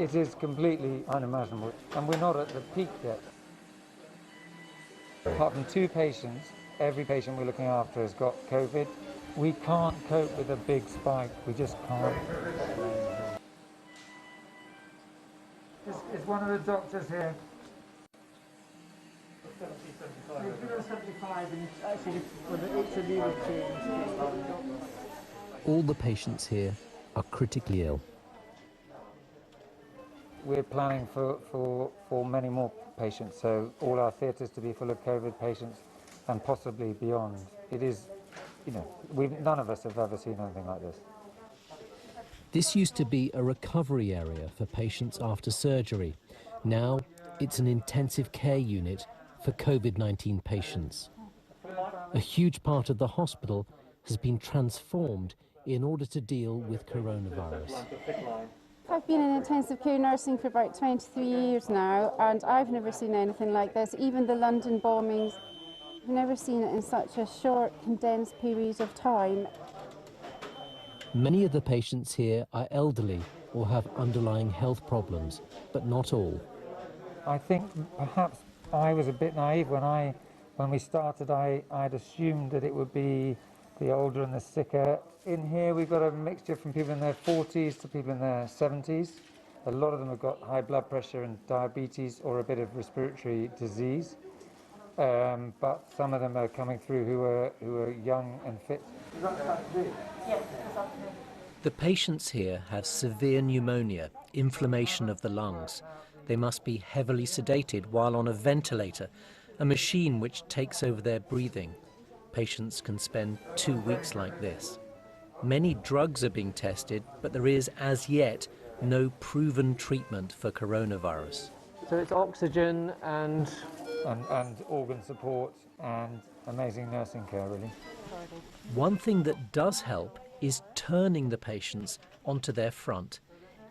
It is completely unimaginable, and we're not at the peak yet. Apart from 2 patients, every patient we're looking after has got COVID. We can't cope with a big spike, we just can't. Is one of the doctors here? 75, and actually it's a little change. All the patients here are critically ill. We're planning for many more patients, so all our theatres to be full of COVID patients and possibly beyond. It is, none of us have ever seen anything like this. This used to be a recovery area for patients after surgery. Now it's an intensive care unit for COVID-19 patients. A huge part of the hospital has been transformed in order to deal with coronavirus. I've been in intensive care nursing for about 23 years now, and I've never seen anything like this. Even the London bombings, I've never seen it in such a short, condensed period of time. Many of the patients here are elderly or have underlying health problems, but not all. I think perhaps I was a bit naive when we started. I'd assumed that it would be the older and the sicker. In here we've got a mixture from people in their 40s to people in their 70s. A lot of them have got high blood pressure and diabetes or a bit of respiratory disease. But some of them are coming through who are young and fit. The patients here have severe pneumonia, inflammation of the lungs. They must be heavily sedated while on a ventilator, a machine which takes over their breathing. Patients can spend 2 weeks like this. Many drugs are being tested, but there is, as yet, no proven treatment for coronavirus. So it's oxygen and organ support and amazing nursing care, really. One thing that does help is turning the patients onto their front.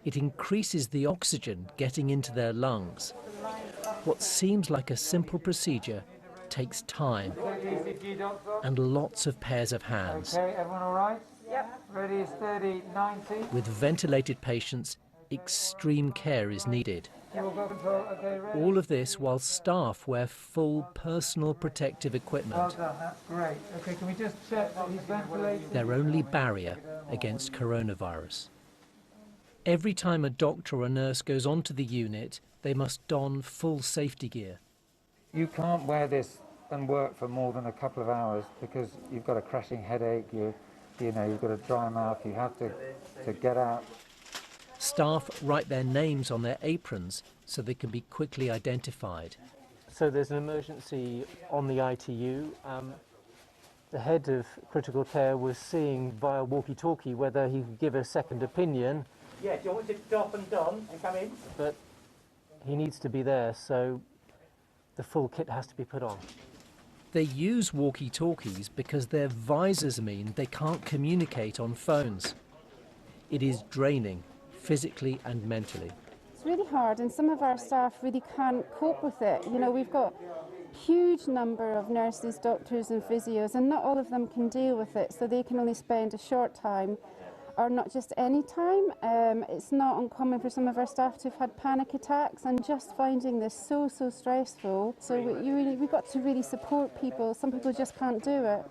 It increases the oxygen getting into their lungs. What seems like a simple procedure takes time and lots of pairs of hands. Okay, everyone all right? Yep. Ready, steady, 90. With ventilated patients, extreme care is needed. Okay, ready? All of this while staff wear full personal protective equipment. Well done, that's great. Okay, can we just check that he's ventilated? Their only barrier against coronavirus. Every time a doctor or a nurse goes onto the unit, they must don full safety gear. You can't wear this and work for more than a couple of hours because you've got a crashing headache, you've got a dry mouth, you have to get out. Staff write their names on their aprons so they can be quickly identified. so there's an emergency on the ITU. The head of critical care was seeing via walkie-talkie whether he could give a second opinion. Yeah, do you want me to stop and don and come in? But he needs to be there, so the full kit has to be put on. They use walkie-talkies because their visors mean they can't communicate on phones. It is draining, physically and mentally. It's really hard, and some of our staff really can't cope with it. You know, we've got a huge number of nurses, doctors and physios, and not all of them can deal with it, so they can only spend a short time, or not just any time. It's not uncommon for some of our staff to have had panic attacks, and just finding this so stressful. So we've got to really support people. Some people just can't do it.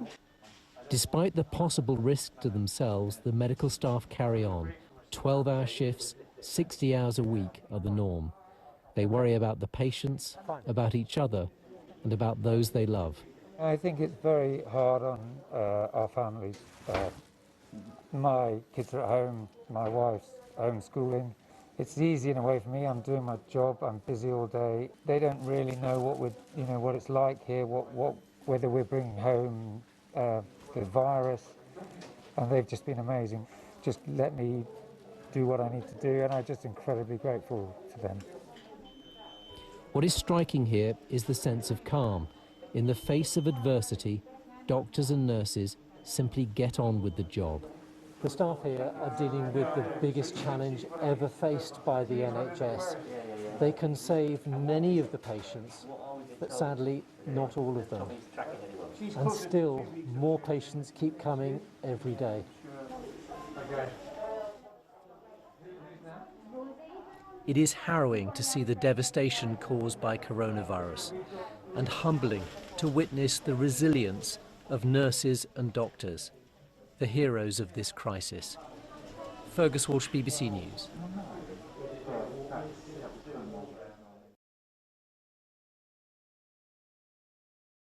Despite the possible risk to themselves, the medical staff carry on. 12-hour shifts, 60 hours a week are the norm. They worry about the patients, about each other, and about those they love. I think it's very hard on our families. My kids are at home, my wife's homeschooling. It's easy in a way for me. I'm doing my job, I'm busy all day. They don't really know what it's like here, whether we're bringing home the virus, and they've just been amazing. Just let me do what I need to do, and I'm just incredibly grateful to them. What is striking here is the sense of calm. In the face of adversity, doctors and nurses simply get on with the job. The staff here are dealing with the biggest challenge ever faced by the NHS. They can save many of the patients, but sadly not all of them. And still, more patients keep coming every day. It is harrowing to see the devastation caused by coronavirus, and humbling to witness the resilience of nurses and doctors, the heroes of this crisis. Fergus Walsh, BBC News.